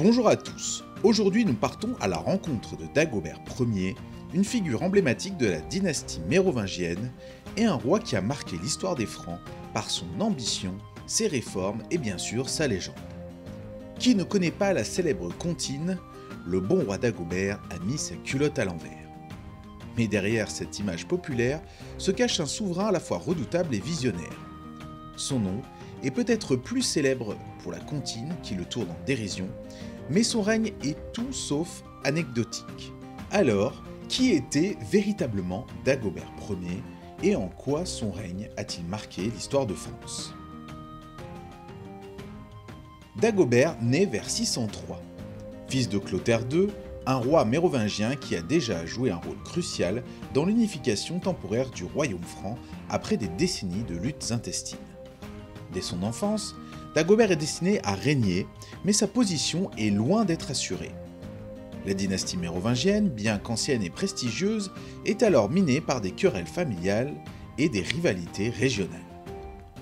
Bonjour à tous, aujourd'hui nous partons à la rencontre de Dagobert Ier, une figure emblématique de la dynastie mérovingienne et un roi qui a marqué l'histoire des Francs par son ambition, ses réformes et bien sûr sa légende. Qui ne connaît pas la célèbre comptine « Le bon roi Dagobert a mis sa culotte à l'envers ». Mais derrière cette image populaire se cache un souverain à la fois redoutable et visionnaire. Son nom est peut-être plus célèbre pour la comptine qui le tourne en dérision, mais son règne est tout sauf anecdotique. Alors, qui était véritablement Dagobert Ier et en quoi son règne a-t-il marqué l'histoire de France? Dagobert naît vers 603. Fils de Clotaire II, un roi mérovingien qui a déjà joué un rôle crucial dans l'unification temporaire du royaume franc après des décennies de luttes intestines. Dès son enfance, Dagobert est destiné à régner, mais sa position est loin d'être assurée. La dynastie mérovingienne, bien qu'ancienne et prestigieuse, est alors minée par des querelles familiales et des rivalités régionales.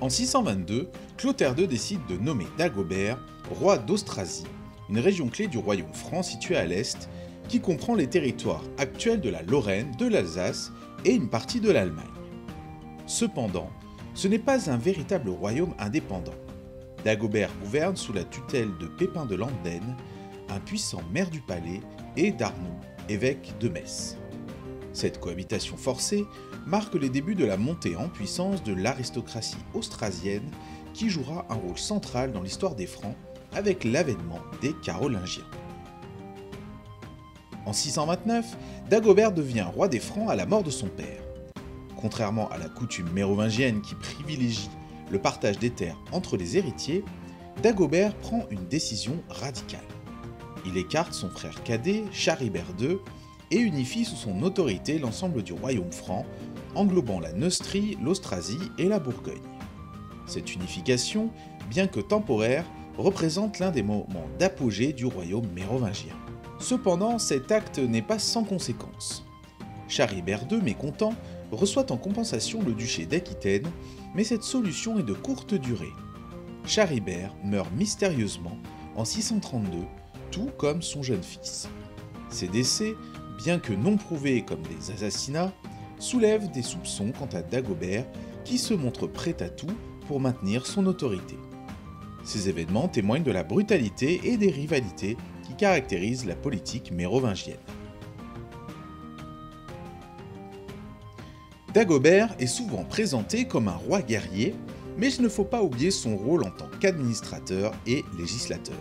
En 622, Clotaire II décide de nommer Dagobert roi d'Austrasie, une région clé du royaume franc située à l'est, qui comprend les territoires actuels de la Lorraine, de l'Alsace et une partie de l'Allemagne. Cependant, ce n'est pas un véritable royaume indépendant. Dagobert gouverne sous la tutelle de Pépin de Landen, un puissant maire du palais, et d'Arnoux, évêque de Metz. Cette cohabitation forcée marque les débuts de la montée en puissance de l'aristocratie austrasienne qui jouera un rôle central dans l'histoire des Francs avec l'avènement des Carolingiens. En 629, Dagobert devient roi des Francs à la mort de son père. Contrairement à la coutume mérovingienne qui privilégie le partage des terres entre les héritiers, Dagobert prend une décision radicale. Il écarte son frère cadet, Charibert II, et unifie sous son autorité l'ensemble du royaume franc, englobant la Neustrie, l'Austrasie et la Bourgogne. Cette unification, bien que temporaire, représente l'un des moments d'apogée du royaume mérovingien. Cependant, cet acte n'est pas sans conséquences. Charibert II, mécontent, reçoit en compensation le duché d'Aquitaine, mais cette solution est de courte durée. Charibert meurt mystérieusement en 632, tout comme son jeune fils. Ces décès, bien que non prouvés comme des assassinats, soulèvent des soupçons quant à Dagobert qui se montre prêt à tout pour maintenir son autorité. Ces événements témoignent de la brutalité et des rivalités qui caractérisent la politique mérovingienne. Dagobert est souvent présenté comme un roi guerrier, mais il ne faut pas oublier son rôle en tant qu'administrateur et législateur.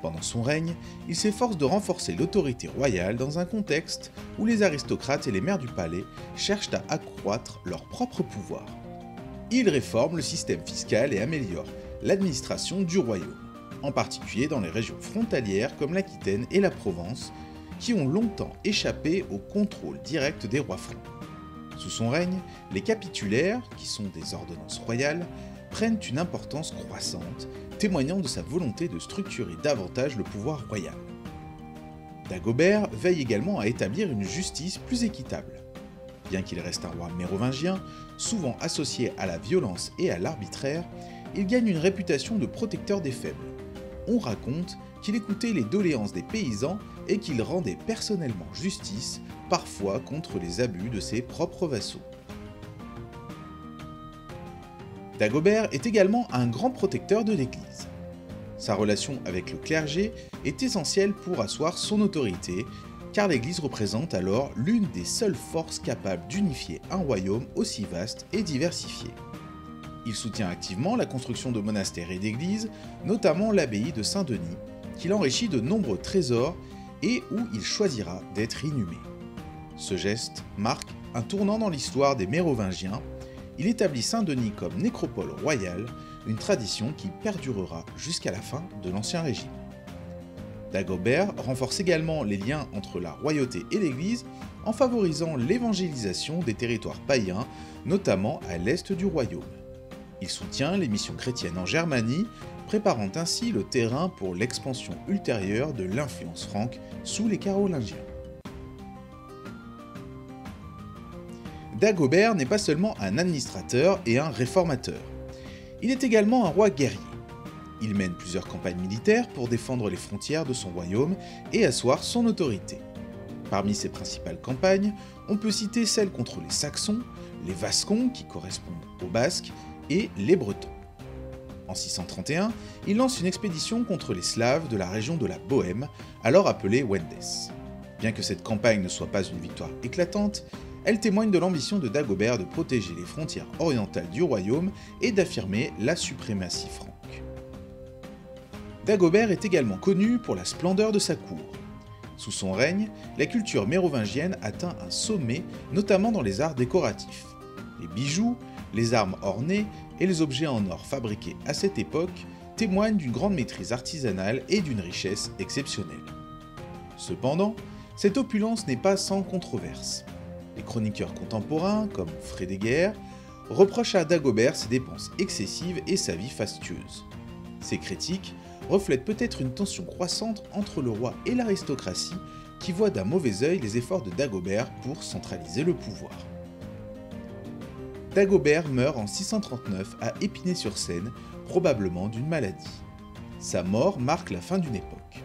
Pendant son règne, il s'efforce de renforcer l'autorité royale dans un contexte où les aristocrates et les maires du palais cherchent à accroître leur propre pouvoir. Il réforme le système fiscal et améliore l'administration du royaume, en particulier dans les régions frontalières comme l'Aquitaine et la Provence, qui ont longtemps échappé au contrôle direct des rois francs. Sous son règne, les capitulaires, qui sont des ordonnances royales, prennent une importance croissante, témoignant de sa volonté de structurer davantage le pouvoir royal. Dagobert veille également à établir une justice plus équitable. Bien qu'il reste un roi mérovingien, souvent associé à la violence et à l'arbitraire, il gagne une réputation de protecteur des faibles. On raconte qu'il écoutait les doléances des paysans et qu'il rendait personnellement justice, parfois contre les abus de ses propres vassaux. Dagobert est également un grand protecteur de l'Église. Sa relation avec le clergé est essentielle pour asseoir son autorité, car l'Église représente alors l'une des seules forces capables d'unifier un royaume aussi vaste et diversifié. Il soutient activement la construction de monastères et d'églises, notamment l'abbaye de Saint-Denis, qu'il enrichit de nombreux trésors et où il choisira d'être inhumé. Ce geste marque un tournant dans l'histoire des Mérovingiens. Il établit Saint-Denis comme nécropole royale, une tradition qui perdurera jusqu'à la fin de l'Ancien Régime. Dagobert renforce également les liens entre la royauté et l'Église en favorisant l'évangélisation des territoires païens, notamment à l'est du royaume. Il soutient les missions chrétiennes en Germanie, préparant ainsi le terrain pour l'expansion ultérieure de l'influence franque sous les Carolingiens. Dagobert n'est pas seulement un administrateur et un réformateur. Il est également un roi guerrier. Il mène plusieurs campagnes militaires pour défendre les frontières de son royaume et asseoir son autorité. Parmi ses principales campagnes, on peut citer celles contre les Saxons, les Vascons qui correspondent aux Basques, et les Bretons. En 631, il lance une expédition contre les Slaves de la région de la Bohême, alors appelée Wendes. Bien que cette campagne ne soit pas une victoire éclatante, elle témoigne de l'ambition de Dagobert de protéger les frontières orientales du royaume et d'affirmer la suprématie franque. Dagobert est également connu pour la splendeur de sa cour. Sous son règne, la culture mérovingienne atteint un sommet, notamment dans les arts décoratifs. Les bijoux, les armes ornées et les objets en or fabriqués à cette époque témoignent d'une grande maîtrise artisanale et d'une richesse exceptionnelle. Cependant, cette opulence n'est pas sans controverse. Les chroniqueurs contemporains, comme Frédéguerre, reprochent à Dagobert ses dépenses excessives et sa vie fastueuse. Ces critiques reflètent peut-être une tension croissante entre le roi et l'aristocratie qui voit d'un mauvais œil les efforts de Dagobert pour centraliser le pouvoir. Dagobert meurt en 639 à Épinay-sur-Seine, probablement d'une maladie. Sa mort marque la fin d'une époque.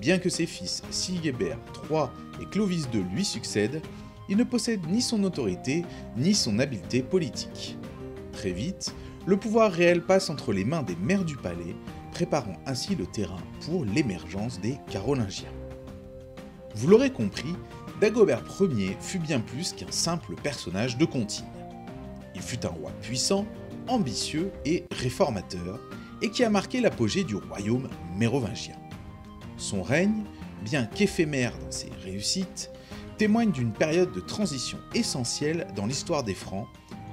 Bien que ses fils Sigebert III et Clovis II lui succèdent, il ne possède ni son autorité ni son habileté politique. Très vite, le pouvoir réel passe entre les mains des maires du palais, préparant ainsi le terrain pour l'émergence des Carolingiens. Vous l'aurez compris, Dagobert Ier fut bien plus qu'un simple personnage de comptine. Il fut un roi puissant, ambitieux et réformateur, et qui a marqué l'apogée du royaume mérovingien. Son règne, bien qu'éphémère dans ses réussites, témoigne d'une période de transition essentielle dans l'histoire des Francs,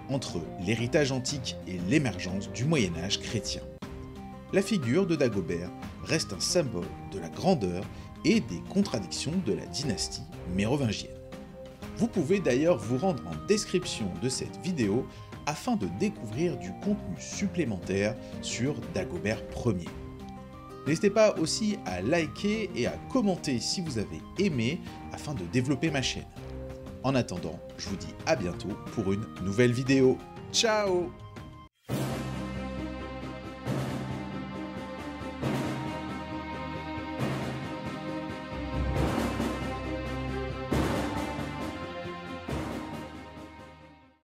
entre l'héritage antique et l'émergence du Moyen-Âge chrétien. La figure de Dagobert reste un symbole de la grandeur et des contradictions de la dynastie mérovingienne. Vous pouvez d'ailleurs vous rendre en description de cette vidéo afin de découvrir du contenu supplémentaire sur Dagobert Ier. N'hésitez pas aussi à liker et à commenter si vous avez aimé afin de développer ma chaîne. En attendant, je vous dis à bientôt pour une nouvelle vidéo. Ciao!